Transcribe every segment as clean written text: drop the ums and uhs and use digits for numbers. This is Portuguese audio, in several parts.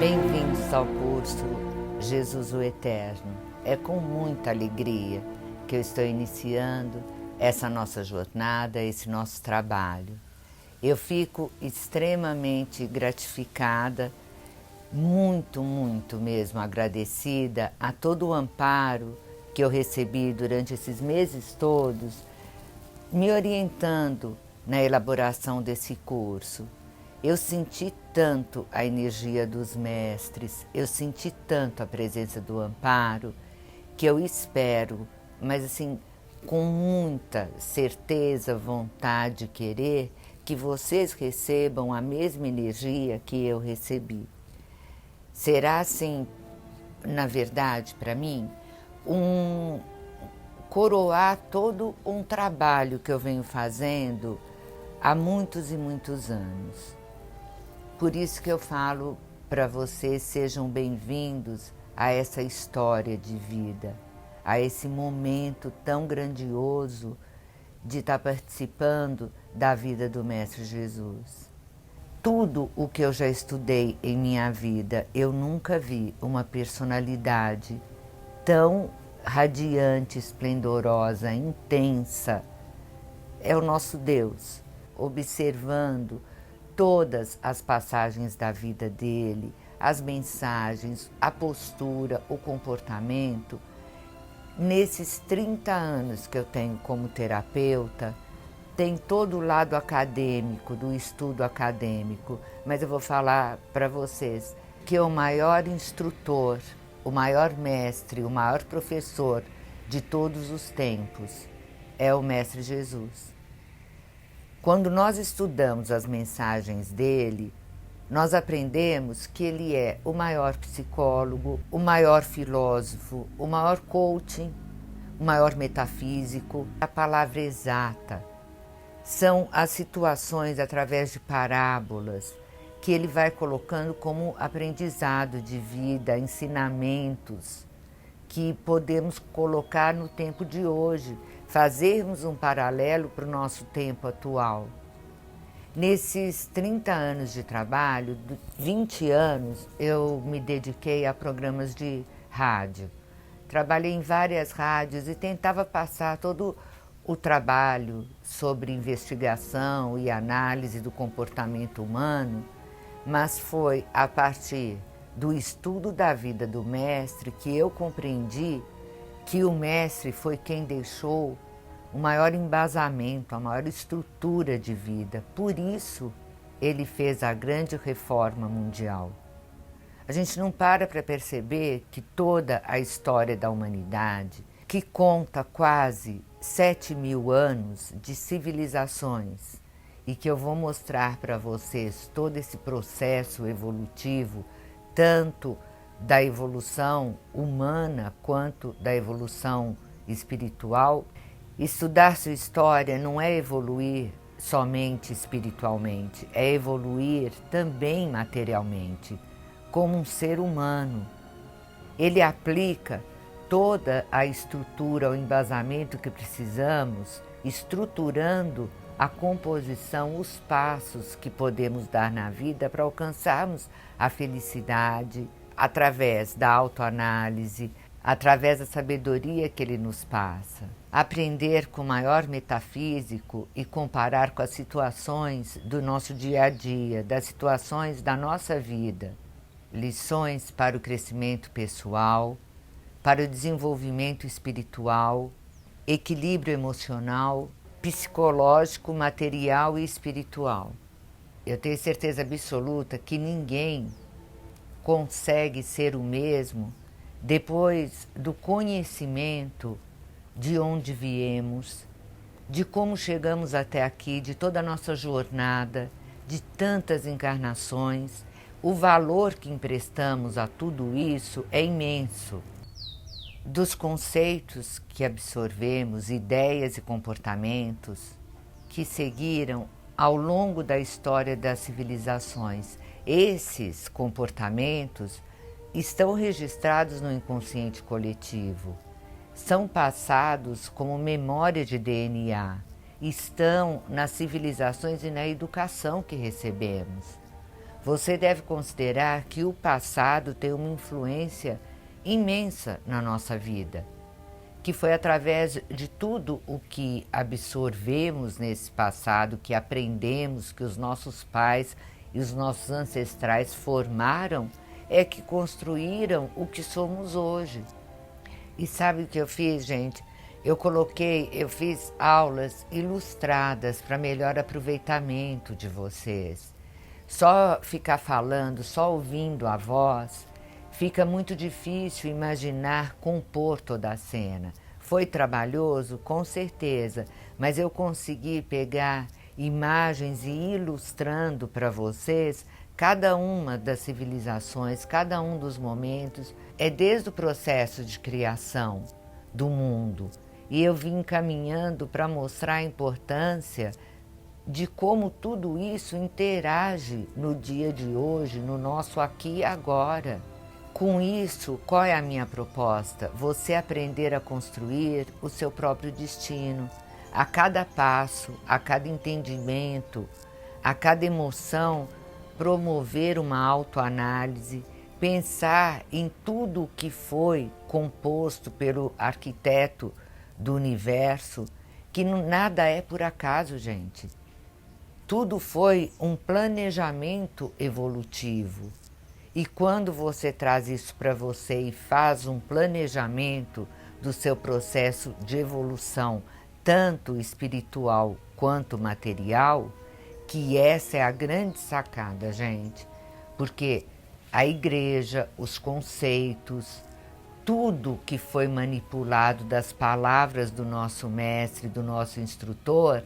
Bem-vindos ao curso Jesus o Eterno. É com muita alegria que eu estou iniciando essa nossa jornada, esse nosso trabalho. Eu fico extremamente gratificada, muito mesmo agradecida a todo o amparo que eu recebi durante esses meses todos, me orientando na elaboração desse curso. Eu senti tanto a energia dos mestres, eu senti tanto a presença do amparo, que eu espero, mas assim, com muita certeza, vontade, querer, que vocês recebam a mesma energia que eu recebi. Será assim, na verdade, para mim, coroar todo um trabalho que eu venho fazendo há muitos e muitos anos. Por isso que eu falo para vocês, sejam bem-vindos a essa história de vida, a esse momento tão grandioso de estar participando da vida do Mestre Jesus. Tudo o que eu já estudei em minha vida, eu nunca vi uma personalidade tão radiante, esplendorosa, intensa. É o nosso Deus, observando todas as passagens da vida dele, as mensagens, a postura, o comportamento. Nesses 30 anos que eu tenho como terapeuta, tem todo o lado acadêmico, do estudo acadêmico, mas eu vou falar para vocês que o maior instrutor, o maior mestre, o maior professor de todos os tempos é o Mestre Jesus. Quando nós estudamos as mensagens dele, nós aprendemos que ele é o maior psicólogo, o maior filósofo, o maior coaching, o maior metafísico. A palavra exata são as situações através de parábolas que ele vai colocando como aprendizado de vida, ensinamentos que podemos colocar no tempo de hoje, fazermos um paralelo para o nosso tempo atual. Nesses 30 anos de trabalho, 20 anos, eu me dediquei a programas de rádio. Trabalhei em várias rádios e tentava passar todo o trabalho sobre investigação e análise do comportamento humano, mas foi a partir do estudo da vida do mestre que eu compreendi que o mestre foi quem deixou o maior embasamento, a maior estrutura de vida. Por isso, ele fez a grande reforma mundial. A gente não para perceber que toda a história da humanidade, que conta quase 7.000 anos de civilizações, e que eu vou mostrar para vocês todo esse processo evolutivo, tanto da evolução humana quanto da evolução espiritual. Estudar sua história não é evoluir somente espiritualmente, é evoluir também materialmente, como um ser humano. Ele aplica toda a estrutura, o embasamento que precisamos, estruturando a composição, os passos que podemos dar na vida para alcançarmos a felicidade, através da autoanálise, através da sabedoria que ele nos passa. Aprender com o maior metafísico e comparar com as situações do nosso dia a dia, das situações da nossa vida. Lições para o crescimento pessoal, para o desenvolvimento espiritual, equilíbrio emocional, psicológico, material e espiritual. Eu tenho certeza absoluta que ninguém consegue ser o mesmo depois do conhecimento de onde viemos, de como chegamos até aqui, de toda a nossa jornada, de tantas encarnações. O valor que emprestamos a tudo isso é imenso. Dos conceitos que absorvemos, ideias e comportamentos que seguiram ao longo da história das civilizações. Esses comportamentos estão registrados no inconsciente coletivo, são passados como memória de DNA, estão nas civilizações e na educação que recebemos. Você deve considerar que o passado tem uma influência imensa na nossa vida, que foi através de tudo o que absorvemos nesse passado, que aprendemos, que os nossos pais e os nossos ancestrais formaram, é que construíram o que somos hoje. E sabe o que eu fiz, gente? Eu fiz aulas ilustradas para melhor aproveitamento de vocês. Só ficar falando, só ouvindo a voz, fica muito difícil imaginar compor toda a cena. Foi trabalhoso? Com certeza, mas eu consegui pegar imagens e ilustrando para vocês cada uma das civilizações, cada um dos momentos, é desde o processo de criação do mundo. E eu vim caminhando para mostrar a importância de como tudo isso interage no dia de hoje, no nosso aqui e agora. Com isso, qual é a minha proposta? Você aprender a construir o seu próprio destino. A cada passo, a cada entendimento, a cada emoção, promover uma autoanálise, pensar em tudo o que foi composto pelo arquiteto do universo, que nada é por acaso, gente. Tudo foi um planejamento evolutivo. E quando você traz isso para você e faz um planejamento do seu processo de evolução, tanto espiritual quanto material, que essa é a grande sacada, gente. Porque a igreja, os conceitos, tudo que foi manipulado das palavras do nosso mestre, do nosso instrutor,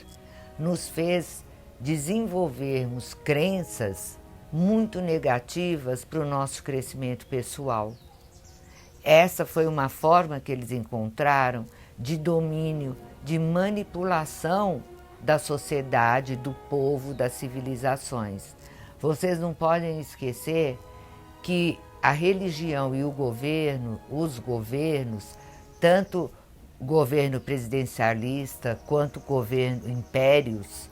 nos fez desenvolvermos crenças muito negativas para o nosso crescimento pessoal. Essa foi uma forma que eles encontraram de domínio, de manipulação da sociedade, do povo, das civilizações. Vocês não podem esquecer que a religião e o governo, os governos, tanto governo presidencialista, quanto governo impérios,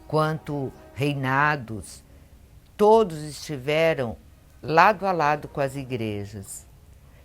quanto reinados, todos estiveram lado a lado com as igrejas.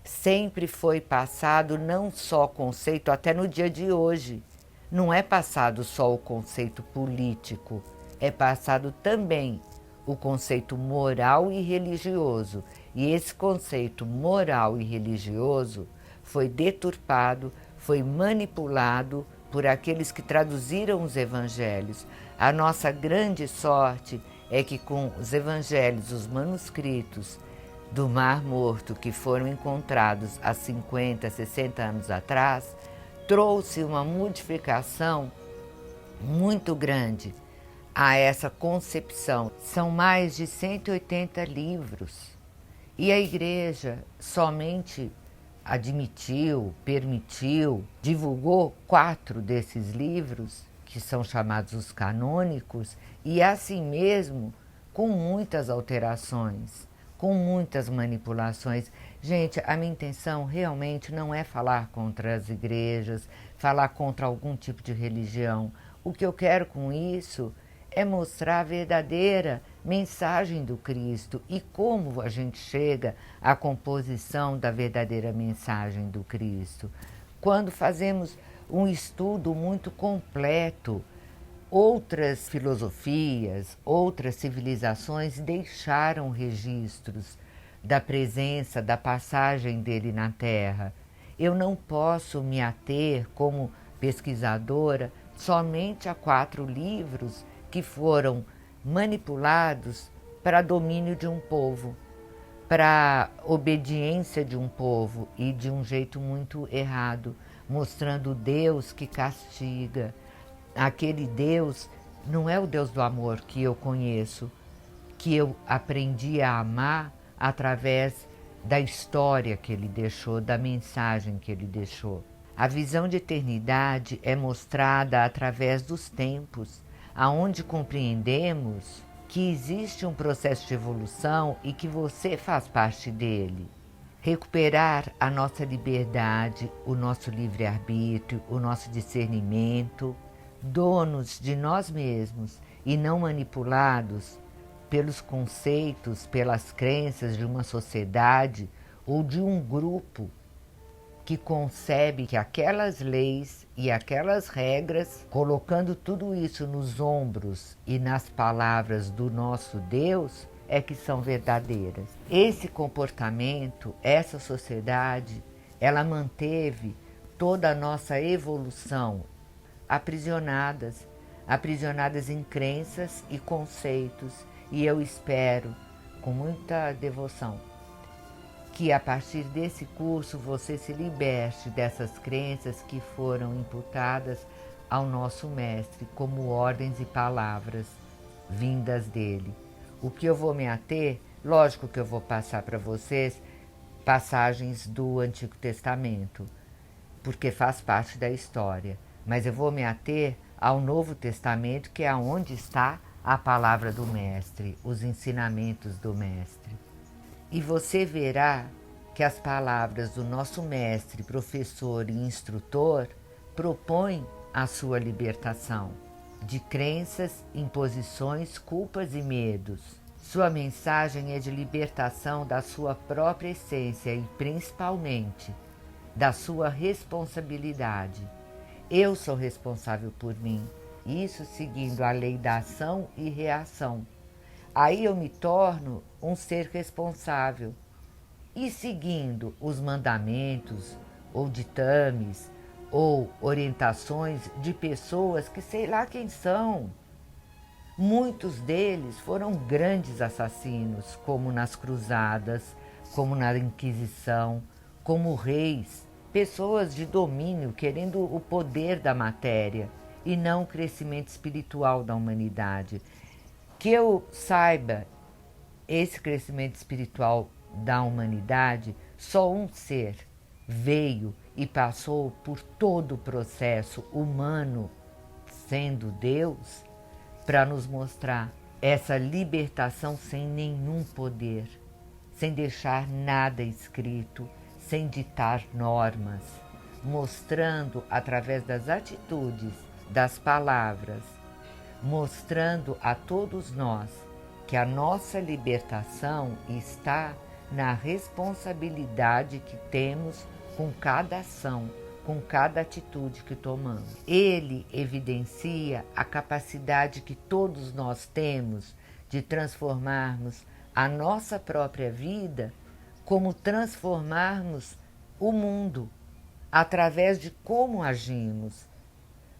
Sempre foi passado não só conceito, até no dia de hoje, não é passado só o conceito político, é passado também o conceito moral e religioso. E esse conceito moral e religioso foi deturpado, foi manipulado por aqueles que traduziram os evangelhos. A nossa grande sorte é que com os evangelhos, os manuscritos do Mar Morto que foram encontrados há 50, 60 anos atrás, trouxe uma modificação muito grande a essa concepção. São mais de 180 livros e a igreja somente admitiu, permitiu, divulgou 4 desses livros, que são chamados os canônicos, e assim mesmo com muitas alterações, com muitas manipulações. Gente, a minha intenção realmente não é falar contra as igrejas, falar contra algum tipo de religião. O que eu quero com isso é mostrar a verdadeira mensagem do Cristo e como a gente chega à composição da verdadeira mensagem do Cristo. Quando fazemos um estudo muito completo, outras filosofias, outras civilizações deixaram registros da presença, da passagem dele na Terra. Eu não posso me ater, como pesquisadora, somente a 4 livros que foram manipulados para domínio de um povo, para obediência de um povo e de um jeito muito errado, mostrando o Deus que castiga. Aquele Deus não é o Deus do amor que eu conheço, que eu aprendi a amar através da história que ele deixou, da mensagem que ele deixou. A visão de eternidade é mostrada através dos tempos, aonde compreendemos que existe um processo de evolução e que você faz parte dele. Recuperar a nossa liberdade, o nosso livre-arbítrio, o nosso discernimento, donos de nós mesmos e não manipulados pelos conceitos, pelas crenças de uma sociedade ou de um grupo que concebe que aquelas leis e aquelas regras, colocando tudo isso nos ombros e nas palavras do nosso Deus, é que são verdadeiras. Esse comportamento, essa sociedade, ela manteve toda a nossa evolução aprisionadas em crenças e conceitos, e eu espero, com muita devoção, que a partir desse curso você se liberte dessas crenças que foram imputadas ao nosso mestre como ordens e palavras vindas dele. O que eu vou me ater, lógico que eu vou passar para vocês passagens do Antigo Testamento, porque faz parte da história, mas eu vou me ater ao Novo Testamento, que é onde está a palavra do mestre, os ensinamentos do mestre. E você verá que as palavras do nosso mestre, professor e instrutor propõem a sua libertação de crenças, imposições, culpas e medos. Sua mensagem é de libertação da sua própria essência e, principalmente, da sua responsabilidade. Eu sou responsável por mim, isso seguindo a lei da ação e reação. Aí eu me torno um ser responsável e seguindo os mandamentos ou ditames ou orientações de pessoas que sei lá quem são. Muitos deles foram grandes assassinos, como nas cruzadas, como na Inquisição, como reis, pessoas de domínio querendo o poder da matéria e não o crescimento espiritual da humanidade. Que eu saiba, esse crescimento espiritual da humanidade, só um ser veio e passou por todo o processo humano, sendo Deus, para nos mostrar essa libertação sem nenhum poder, sem deixar nada escrito, sem ditar normas, mostrando através das atitudes, das palavras, mostrando a todos nós que a nossa libertação está na responsabilidade que temos com cada ação, com cada atitude que tomamos. Ele evidencia a capacidade que todos nós temos de transformarmos a nossa própria vida, como transformarmos o mundo através de como agimos.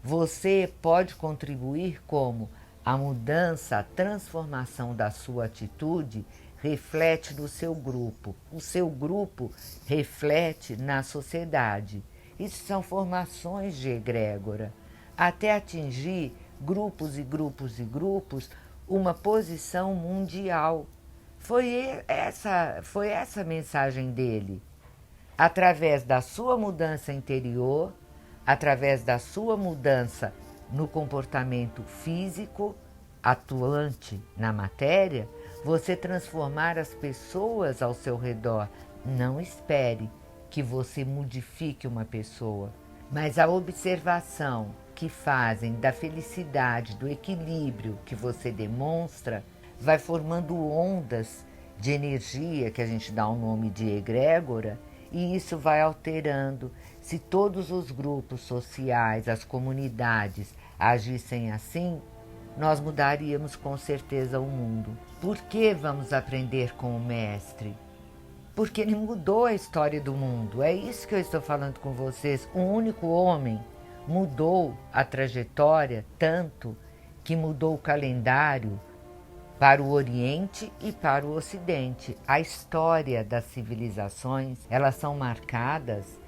Você pode contribuir como a mudança, a transformação da sua atitude reflete no seu grupo. O seu grupo reflete na sociedade. Isso são formações de egrégora, até atingir grupos e grupos e grupos, uma posição mundial. Foi essa a mensagem dele. Através da sua mudança interior, através da sua mudança no comportamento físico, atuante na matéria, você transformar as pessoas ao seu redor. Não espere que você modifique uma pessoa, mas a observação que fazem da felicidade, do equilíbrio que você demonstra, vai formando ondas de energia, que a gente dá o nome de egrégora, e isso vai alterando. Se todos os grupos sociais, as comunidades agissem assim, nós mudaríamos com certeza o mundo. Por que vamos aprender com o mestre? Porque ele mudou a história do mundo. É isso que eu estou falando com vocês. Um único homem mudou a trajetória tanto que mudou o calendário para o Oriente e para o Ocidente. A história das civilizações, elas são marcadas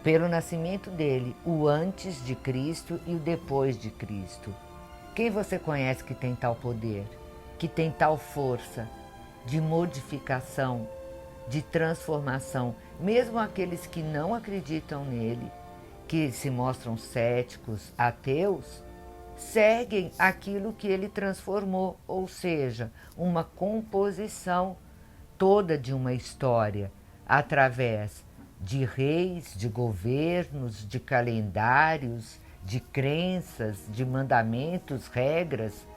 pelo nascimento dele, o antes de Cristo e o depois de Cristo. Quem você conhece que tem tal poder, que tem tal força de modificação, de transformação? Mesmo aqueles que não acreditam nele, que se mostram céticos, ateus, seguem aquilo que ele transformou, ou seja, uma composição toda de uma história, através de reis, de governos, de calendários, de crenças, de mandamentos, regras.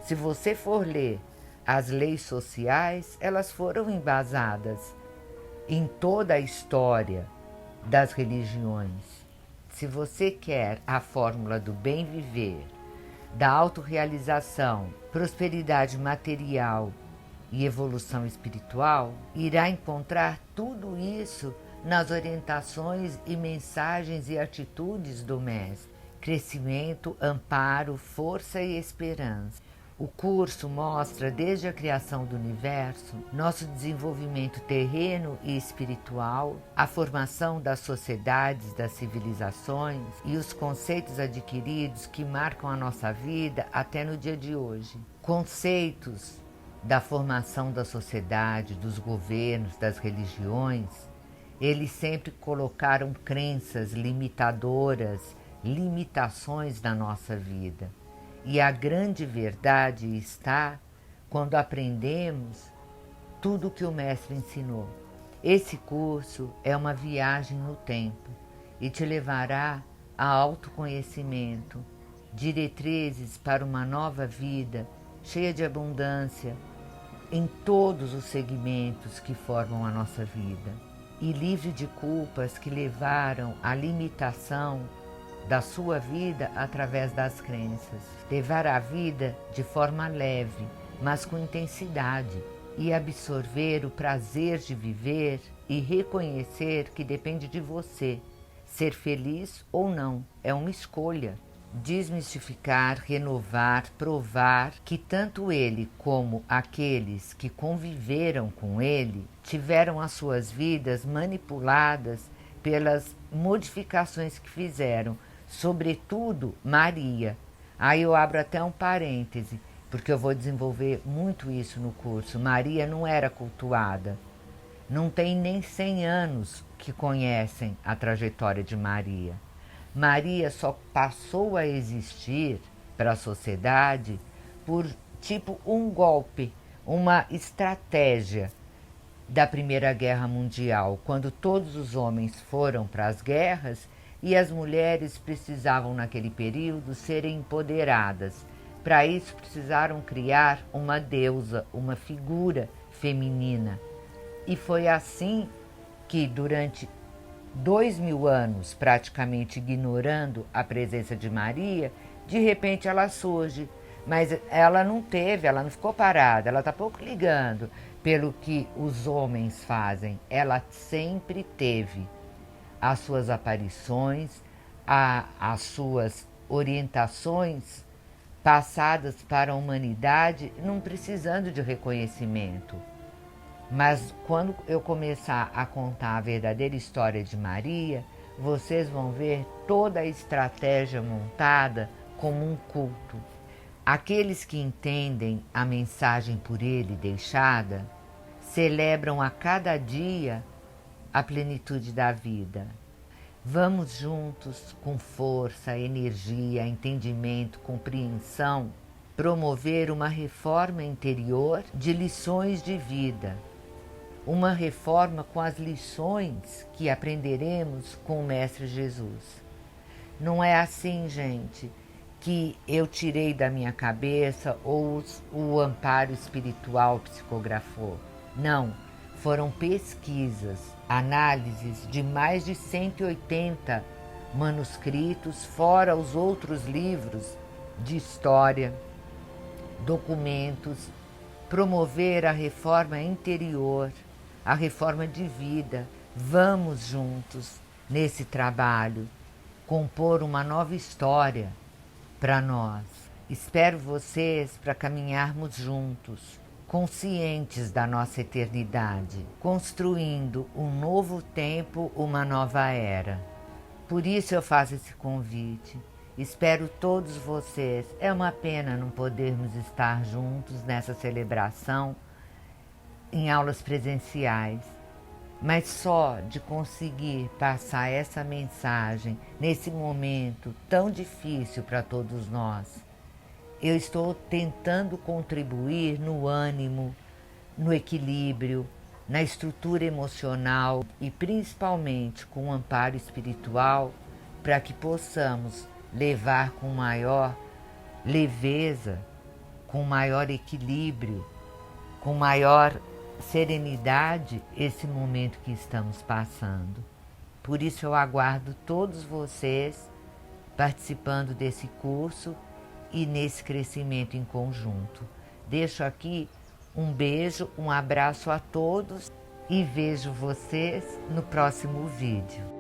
Se você for ler as leis sociais, elas foram embasadas em toda a história das religiões. Se você quer a fórmula do bem viver, da autorrealização, prosperidade material e evolução espiritual, irá encontrar tudo isso nas orientações e mensagens e atitudes do Mestre. Crescimento, amparo, força e esperança. O curso mostra desde a criação do universo, nosso desenvolvimento terreno e espiritual, a formação das sociedades, das civilizações e os conceitos adquiridos que marcam a nossa vida até no dia de hoje. Conceitos da formação da sociedade, dos governos, das religiões, eles sempre colocaram crenças limitadoras, limitações na nossa vida. E a grande verdade está quando aprendemos tudo o que o Mestre ensinou. Esse curso é uma viagem no tempo e te levará a autoconhecimento, diretrizes para uma nova vida cheia de abundância em todos os segmentos que formam a nossa vida e livre de culpas que levaram à limitação da sua vida através das crenças. Levar a vida de forma leve, mas com intensidade, e absorver o prazer de viver e reconhecer que depende de você. Ser feliz ou não é uma escolha. Desmistificar, renovar, provar que tanto ele como aqueles que conviveram com ele tiveram as suas vidas manipuladas pelas modificações que fizeram, sobretudo Maria. Aí eu abro até um parêntese, porque eu vou desenvolver muito isso no curso. Maria não era cultuada. Não tem nem 100 anos que conhecem a trajetória de Maria. Maria só passou a existir para a sociedade por tipo um golpe, uma estratégia da Primeira Guerra Mundial, quando todos os homens foram para as guerras e as mulheres precisavam naquele período serem empoderadas. Para isso precisaram criar uma deusa, uma figura feminina. E foi assim que durante 2000 anos, praticamente ignorando a presença de Maria, de repente ela surge. Mas ela não ficou parada, ela está pouco ligando pelo que os homens fazem. Ela sempre teve as suas aparições, as suas orientações passadas para a humanidade, não precisando de reconhecimento. Mas quando eu começar a contar a verdadeira história de Maria, vocês vão ver toda a estratégia montada como um culto. Aqueles que entendem a mensagem por ele deixada, celebram a cada dia a plenitude da vida. Vamos juntos, com força, energia, entendimento, compreensão, promover uma reforma interior de lições de vida. Uma reforma com as lições que aprenderemos com o Mestre Jesus. Não é assim, gente, que eu tirei da minha cabeça ou o amparo espiritual psicografou. Não, foram pesquisas, análises de mais de 180 manuscritos, fora os outros livros de história, documentos, promover a reforma interior, a reforma de vida. Vamos juntos nesse trabalho, compor uma nova história para nós. Espero vocês para caminharmos juntos, conscientes da nossa eternidade, construindo um novo tempo, uma nova era. Por isso eu faço esse convite. Espero todos vocês. É uma pena não podermos estar juntos nessa celebração em aulas presenciais, mas só de conseguir passar essa mensagem nesse momento tão difícil para todos nós, eu estou tentando contribuir no ânimo, no equilíbrio, na estrutura emocional e principalmente com o amparo espiritual, para que possamos levar com maior leveza, com maior equilíbrio, com maior serenidade esse momento que estamos passando. Por isso eu aguardo todos vocês participando desse curso e nesse crescimento em conjunto. Deixo aqui um beijo, um abraço a todos e vejo vocês no próximo vídeo.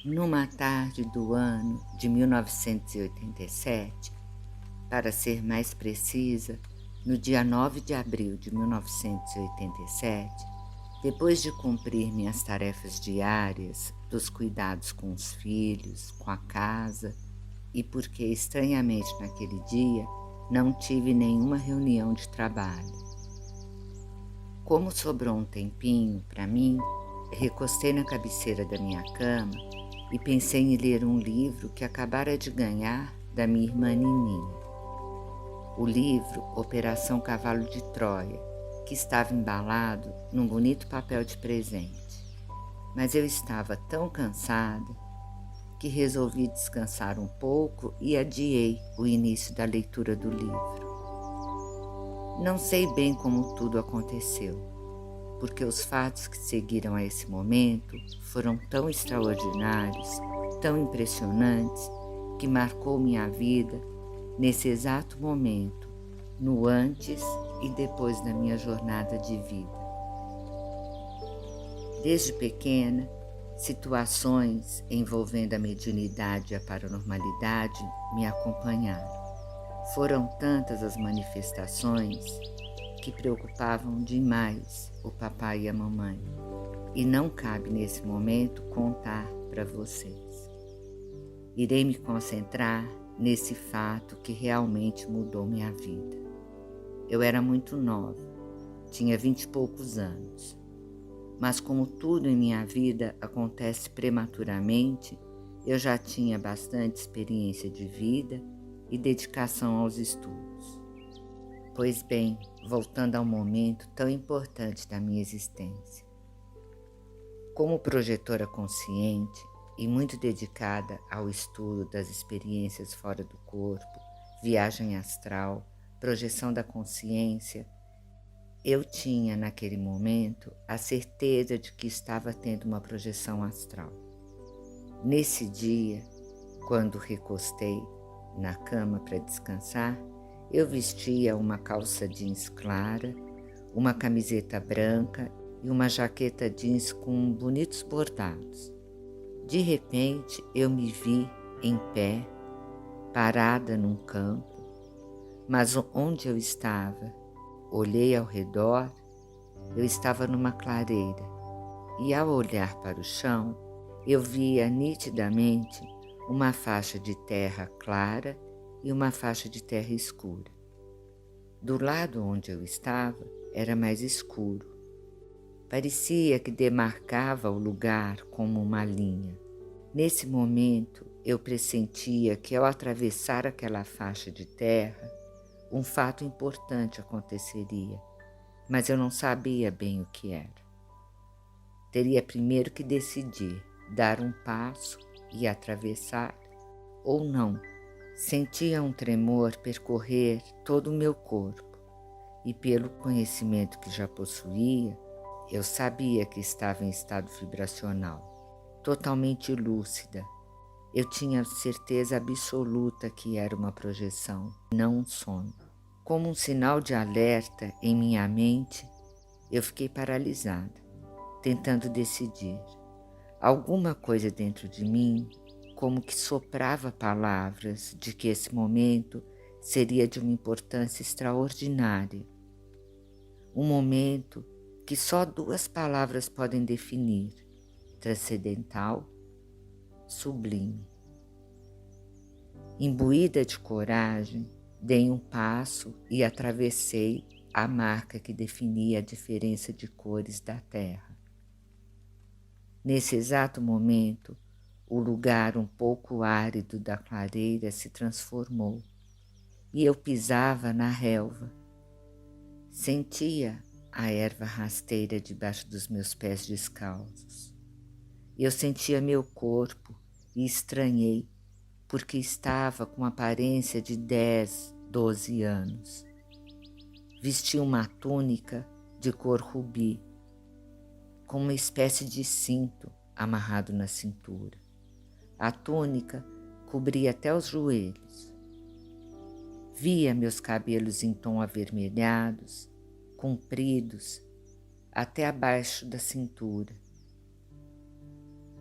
Numa tarde do ano de 1987, para ser mais precisa, no dia 9 de abril de 1987, depois de cumprir minhas tarefas diárias dos cuidados com os filhos, com a casa, e porque estranhamente naquele dia não tive nenhuma reunião de trabalho. Como sobrou um tempinho para mim, recostei na cabeceira da minha cama e pensei em ler um livro que acabara de ganhar da minha irmã Nininha. O livro Operação Cavalo de Troia, que estava embalado num bonito papel de presente. Mas eu estava tão cansada que resolvi descansar um pouco e adiei o início da leitura do livro. Não sei bem como tudo aconteceu, porque os fatos que seguiram a esse momento foram tão extraordinários, tão impressionantes, que marcou minha vida nesse exato momento, no antes e depois da minha jornada de vida. Desde pequena, situações envolvendo a mediunidade e a paranormalidade me acompanharam. Foram tantas as manifestações que preocupavam demais o papai e a mamãe, e não cabe nesse momento contar para vocês. Irei me concentrar nesse fato que realmente mudou minha vida. Eu era muito nova, tinha 20 e poucos anos, mas como tudo em minha vida acontece prematuramente, eu já tinha bastante experiência de vida e dedicação aos estudos. Pois bem, voltando ao momento tão importante da minha existência. Como projetora consciente e muito dedicada ao estudo das experiências fora do corpo, viagem astral, projeção da consciência, eu tinha naquele momento a certeza de que estava tendo uma projeção astral. Nesse dia, quando recostei na cama para descansar, eu vestia uma calça jeans clara, uma camiseta branca e uma jaqueta jeans com bonitos bordados. De repente, eu me vi em pé, parada num campo, mas onde eu estava, olhei ao redor, eu estava numa clareira e ao olhar para o chão, eu via nitidamente uma faixa de terra clara e uma faixa de terra escura. Do lado onde eu estava era mais escuro. Parecia que demarcava o lugar como uma linha. Nesse momento, eu pressentia que ao atravessar aquela faixa de terra, um fato importante aconteceria, mas eu não sabia bem o que era. Teria primeiro que decidir, dar um passo e atravessar, ou não. Sentia um tremor percorrer todo o meu corpo e pelo conhecimento que já possuía, eu sabia que estava em estado vibracional, totalmente lúcida. Eu tinha certeza absoluta que era uma projeção, não um sonho. Como um sinal de alerta em minha mente, eu fiquei paralisada, tentando decidir. Alguma coisa dentro de mim como que soprava palavras de que esse momento seria de uma importância extraordinária. Um momento que só 2 palavras podem definir: transcendental, sublime. Imbuída de coragem, dei um passo e atravessei a marca que definia a diferença de cores da terra. Nesse exato momento, o lugar um pouco árido da clareira se transformou e eu pisava na relva. Sentia a erva rasteira debaixo dos meus pés descalços. Eu sentia meu corpo e estranhei, porque estava com aparência de 10, 12 anos. Vestia uma túnica de cor rubi, com uma espécie de cinto amarrado na cintura. A túnica cobria até os joelhos. Via meus cabelos em tom avermelhados, compridos, até abaixo da cintura.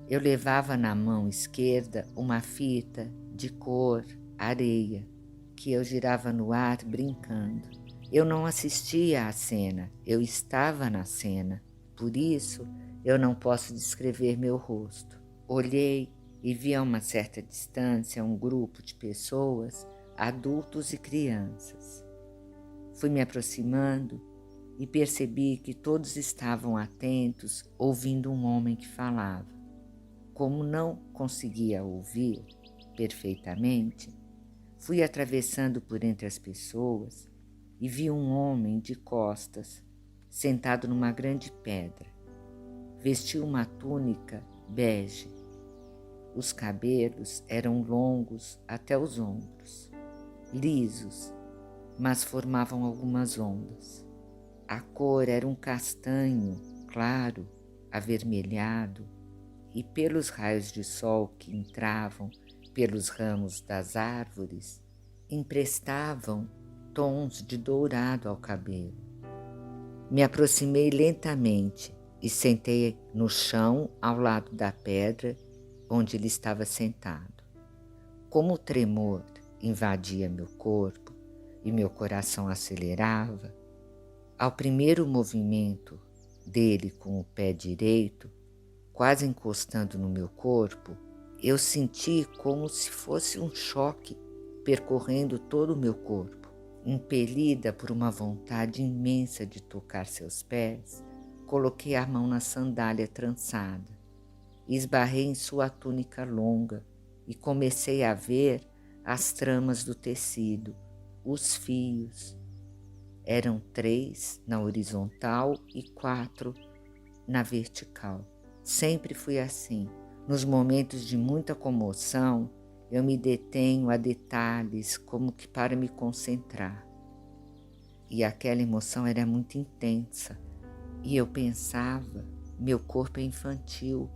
Eu levava na mão esquerda uma fita de cor areia, que eu girava no ar brincando. Eu não assistia à cena, eu estava na cena, por isso eu não posso descrever meu rosto. Olhei e vi a uma certa distância um grupo de pessoas, adultos e crianças. Fui me aproximando e percebi que todos estavam atentos, ouvindo um homem que falava. Como não conseguia ouvir perfeitamente, fui atravessando por entre as pessoas e vi um homem de costas, sentado numa grande pedra. Vestia uma túnica bege. Os cabelos eram longos até os ombros, lisos, mas formavam algumas ondas. A cor era um castanho claro, avermelhado, e pelos raios de sol que entravam pelos ramos das árvores, emprestavam tons de dourado ao cabelo. Me aproximei lentamente e sentei no chão ao lado da pedra onde ele estava sentado. Como o tremor invadia meu corpo e meu coração acelerava, ao primeiro movimento dele com o pé direito, quase encostando no meu corpo, eu senti como se fosse um choque percorrendo todo o meu corpo. Impelida por uma vontade imensa de tocar seus pés, coloquei a mão na sandália trançada, esbarrei em sua túnica longa e comecei a ver as tramas do tecido, os fios. Eram 3 na horizontal e 4 na vertical. Sempre fui assim. Nos momentos de muita comoção, eu me detenho a detalhes como que para me concentrar. E aquela emoção era muito intensa. E eu pensava, meu corpo é infantil,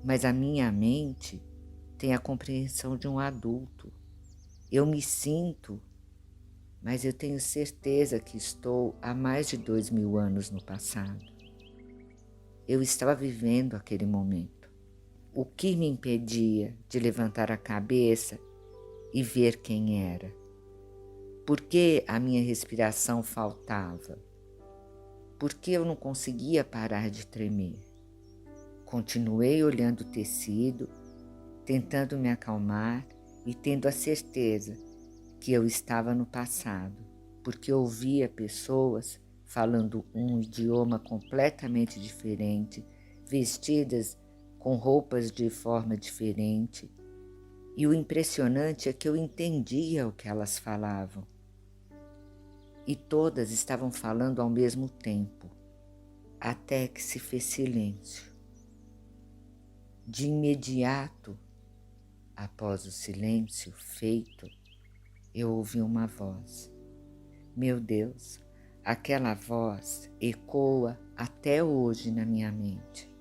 mas a minha mente tem a compreensão de um adulto. Eu me sinto, mas eu tenho certeza que estou há mais de 2000 anos no passado. Eu estava vivendo aquele momento. O que me impedia de levantar a cabeça e ver quem era? Por que a minha respiração faltava? Por que eu não conseguia parar de tremer? Continuei olhando o tecido, tentando me acalmar e tendo a certeza que eu estava no passado, porque ouvia pessoas falando um idioma completamente diferente, vestidas com roupas de forma diferente, e o impressionante é que eu entendia o que elas falavam. E todas estavam falando ao mesmo tempo, até que se fez silêncio. De imediato, após o silêncio feito, eu ouvi uma voz. Meu Deus, aquela voz ecoa até hoje na minha mente.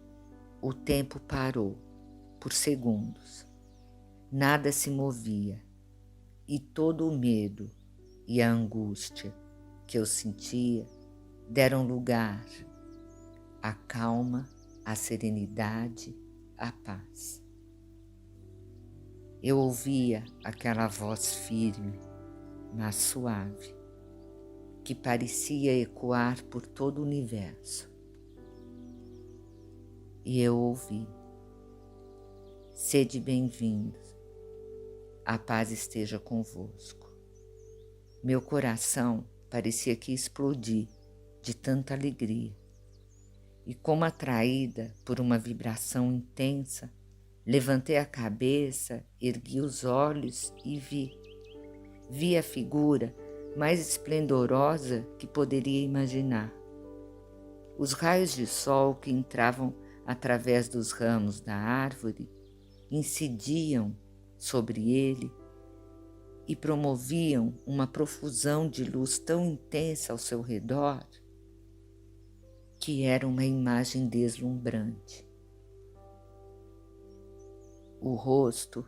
O tempo parou por segundos. Nada se movia e todo o medo e a angústia que eu sentia deram lugar à calma, à serenidade, à paz. Eu ouvia aquela voz firme, mas suave, que parecia ecoar por todo o universo. E eu ouvi: sede bem-vindos a paz esteja convosco. Meu coração parecia que ia explodir de tanta alegria. E como atraída por uma vibração intensa, levantei a cabeça, ergui os olhos e vi a figura mais esplendorosa que poderia imaginar. Os raios de sol que entravam através dos ramos da árvore incidiam sobre ele e promoviam uma profusão de luz tão intensa ao seu redor que era uma imagem deslumbrante. O rosto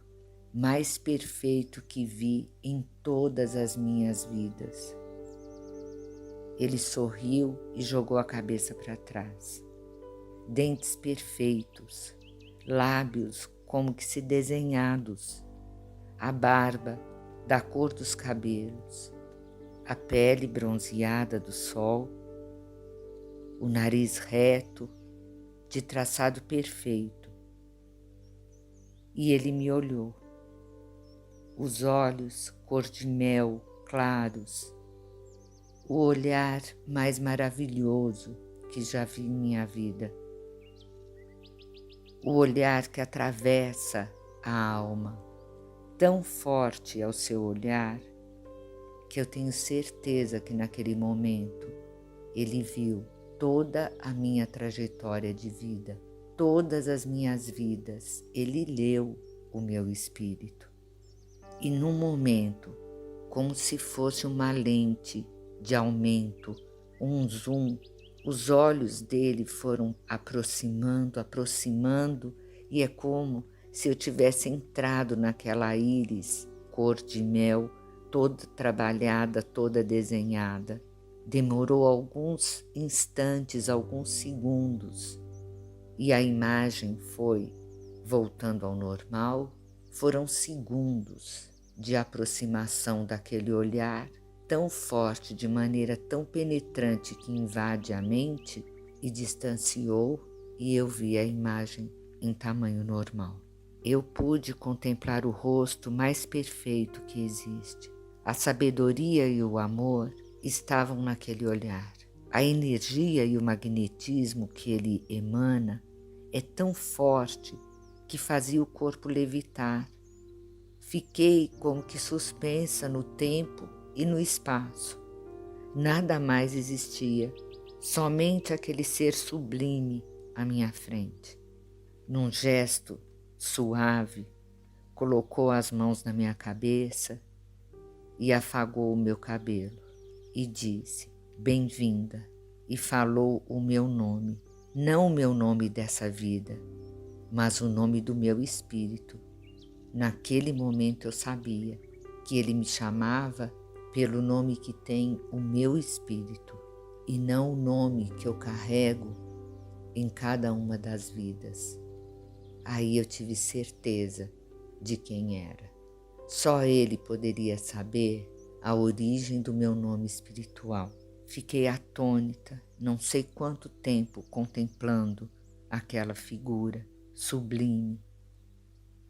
mais perfeito que vi em todas as minhas vidas. Ele sorriu e jogou a cabeça para trás. Dentes perfeitos, lábios como que se desenhados, a barba da cor dos cabelos, a pele bronzeada do sol, o nariz reto, de traçado perfeito. E ele me olhou. Os olhos cor de mel, claros, o olhar mais maravilhoso que já vi em minha vida. O olhar que atravessa a alma, tão forte é o seu olhar, que eu tenho certeza que naquele momento ele viu toda a minha trajetória de vida, todas as minhas vidas, ele leu o meu espírito. E num momento, como se fosse uma lente de aumento, um zoom, os olhos dele foram aproximando, e é como se eu tivesse entrado naquela íris cor de mel, toda trabalhada, toda desenhada. Demorou alguns instantes, alguns segundos, e a imagem foi voltando ao normal. Foram segundos de aproximação daquele olhar tão forte, de maneira tão penetrante que invade a mente e distanciou, e eu vi a imagem em tamanho normal. Eu pude contemplar o rosto mais perfeito que existe. A sabedoria e o amor estavam naquele olhar. A energia e o magnetismo que ele emana é tão forte que fazia o corpo levitar. Fiquei como que suspensa no tempo e no espaço. Nada mais existia, somente aquele ser sublime à minha frente. Num gesto suave, colocou as mãos na minha cabeça e afagou o meu cabelo e disse: "Bem-vinda", e falou o meu nome, não o meu nome dessa vida, mas o nome do meu espírito. Naquele momento eu sabia que ele me chamava pelo nome que tem o meu espírito e não o nome que eu carrego em cada uma das vidas. Aí eu tive certeza de quem era. Só ele poderia saber a origem do meu nome espiritual. Fiquei atônita, não sei quanto tempo, contemplando aquela figura sublime.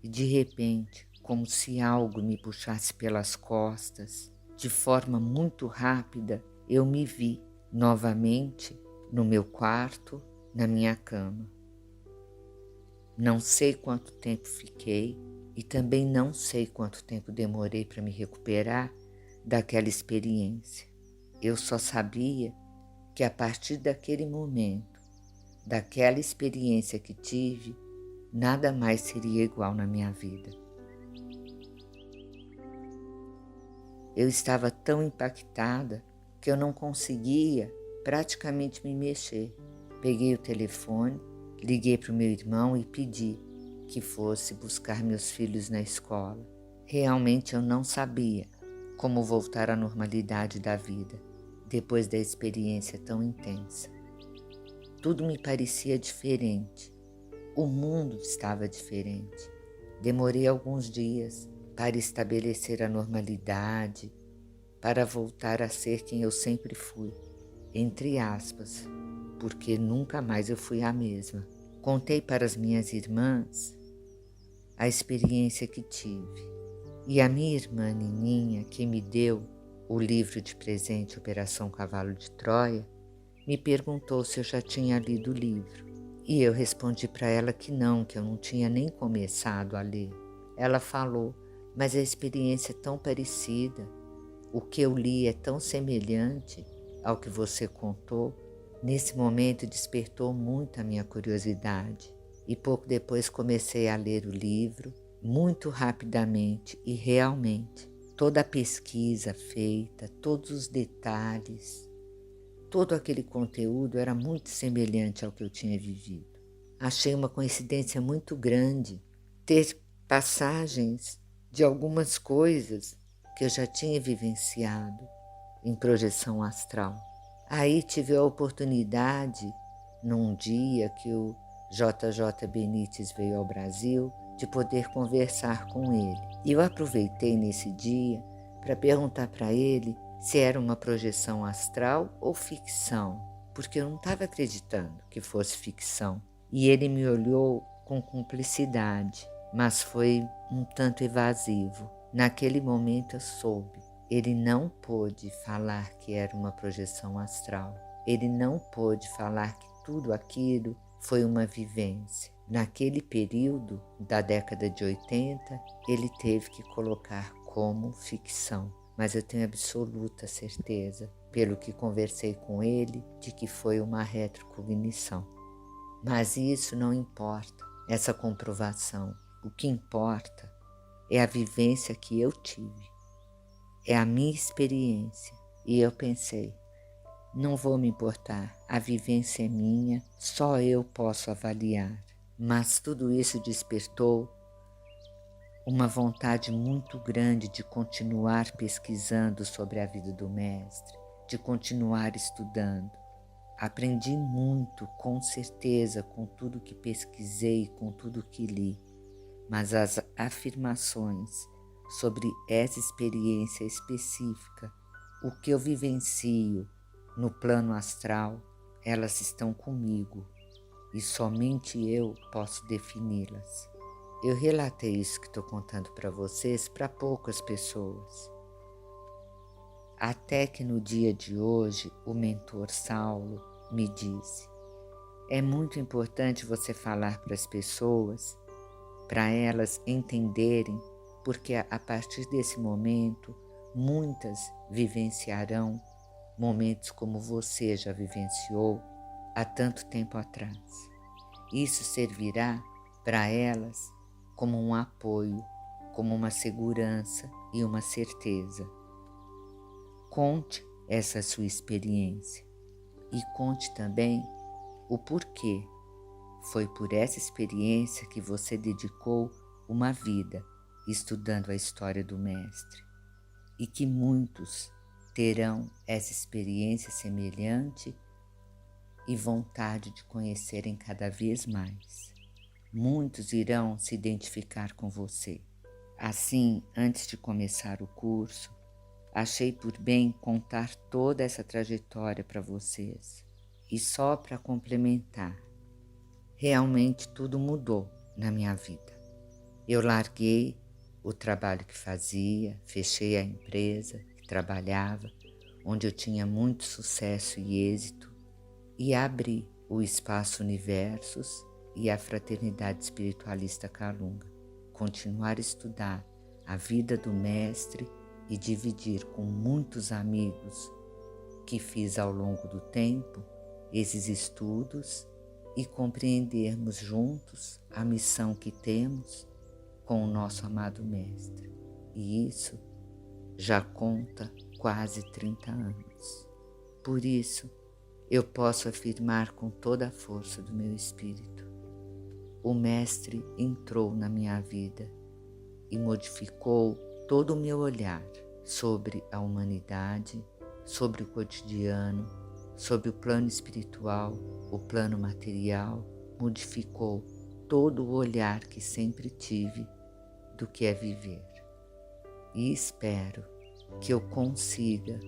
E de repente, como se algo me puxasse pelas costas, de forma muito rápida, eu me vi novamente no meu quarto, na minha cama. Não sei quanto tempo fiquei e também não sei quanto tempo demorei para me recuperar daquela experiência. Eu só sabia que a partir daquele momento, daquela experiência que tive, nada mais seria igual na minha vida. Eu estava tão impactada que eu não conseguia praticamente me mexer. Peguei o telefone, liguei para o meu irmão e pedi que fosse buscar meus filhos na escola. Realmente eu não sabia como voltar à normalidade da vida depois da experiência tão intensa. Tudo me parecia diferente. O mundo estava diferente. Demorei alguns dias para estabelecer a normalidade, para voltar a ser quem eu sempre fui, entre aspas, porque nunca mais eu fui a mesma. Contei para as minhas irmãs a experiência que tive E a minha irmã Nininha, que me deu o livro de presente Operação Cavalo de Troia, me perguntou se eu já tinha lido o livro. E eu respondi para ela que eu não tinha nem começado a ler. Ela falou, mas a experiência é tão parecida, o que eu li é tão semelhante ao que você contou. Nesse momento despertou muito a minha curiosidade e pouco depois comecei a ler o livro muito rapidamente e realmente toda a pesquisa feita, todos os detalhes, todo aquele conteúdo era muito semelhante ao que eu tinha vivido. Achei uma coincidência muito grande ter passagens de algumas coisas que eu já tinha vivenciado em projeção astral. Aí tive a oportunidade, num dia que o JJ Benítez veio ao Brasil, de poder conversar com ele. E eu aproveitei nesse dia para perguntar para ele se era uma projeção astral ou ficção, porque eu não estava acreditando que fosse ficção. E ele me olhou com cumplicidade, mas foi um tanto evasivo. Naquele momento eu soube. Ele não pôde falar que era uma projeção astral. Ele não pôde falar que tudo aquilo foi uma vivência. Naquele período da década de 80, ele teve que colocar como ficção. Mas eu tenho absoluta certeza, pelo que conversei com ele, de que foi uma retrocognição. Mas isso não importa, essa comprovação. O que importa é a vivência que eu tive. É a minha experiência. E eu pensei, não vou me importar, a vivência é minha, só eu posso avaliar. Mas tudo isso despertou uma vontade muito grande de continuar pesquisando sobre a vida do mestre, de continuar estudando. Aprendi muito, com certeza, com tudo que pesquisei, com tudo que li, mas as afirmações sobre essa experiência específica, o que eu vivencio no plano astral, elas estão comigo e somente eu posso defini-las. Eu relatei isso que estou contando para vocês para poucas pessoas. Até que no dia de hoje, o mentor Saulo me disse: é muito importante você falar para as pessoas, para elas entenderem, porque a partir desse momento, muitas vivenciarão momentos como você já vivenciou há tanto tempo atrás. Isso servirá para elas como um apoio, como uma segurança e uma certeza. Conte essa sua experiência e conte também o porquê. Foi por essa experiência que você dedicou uma vida estudando a história do mestre e que muitos terão essa experiência semelhante e vontade de conhecerem cada vez mais. Muitos irão se identificar com você. Assim, antes de começar o curso, achei por bem contar toda essa trajetória para vocês. E só para complementar, realmente tudo mudou na minha vida. Eu larguei o trabalho que fazia, fechei a empresa que trabalhava, onde eu tinha muito sucesso e êxito, e abri o Espaço Universos e a Fraternidade Espiritualista Kalunga. Continuar a estudar a vida do mestre e dividir com muitos amigos que fiz ao longo do tempo esses estudos e compreendermos juntos a missão que temos com o nosso amado mestre. E isso já conta quase 30 anos. Por isso, eu posso afirmar com toda a força do meu espírito: o mestre entrou na minha vida e modificou todo o meu olhar sobre a humanidade, sobre o cotidiano, sobre o plano espiritual, o plano material, modificou todo o olhar que sempre tive do que é viver. E espero que eu consiga,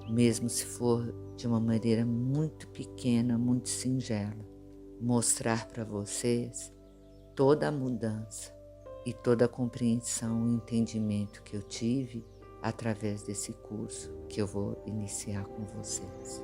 mesmo se for de uma maneira muito pequena, muito singela, mostrar para vocês toda a mudança e toda a compreensão e entendimento que eu tive através desse curso que eu vou iniciar com vocês.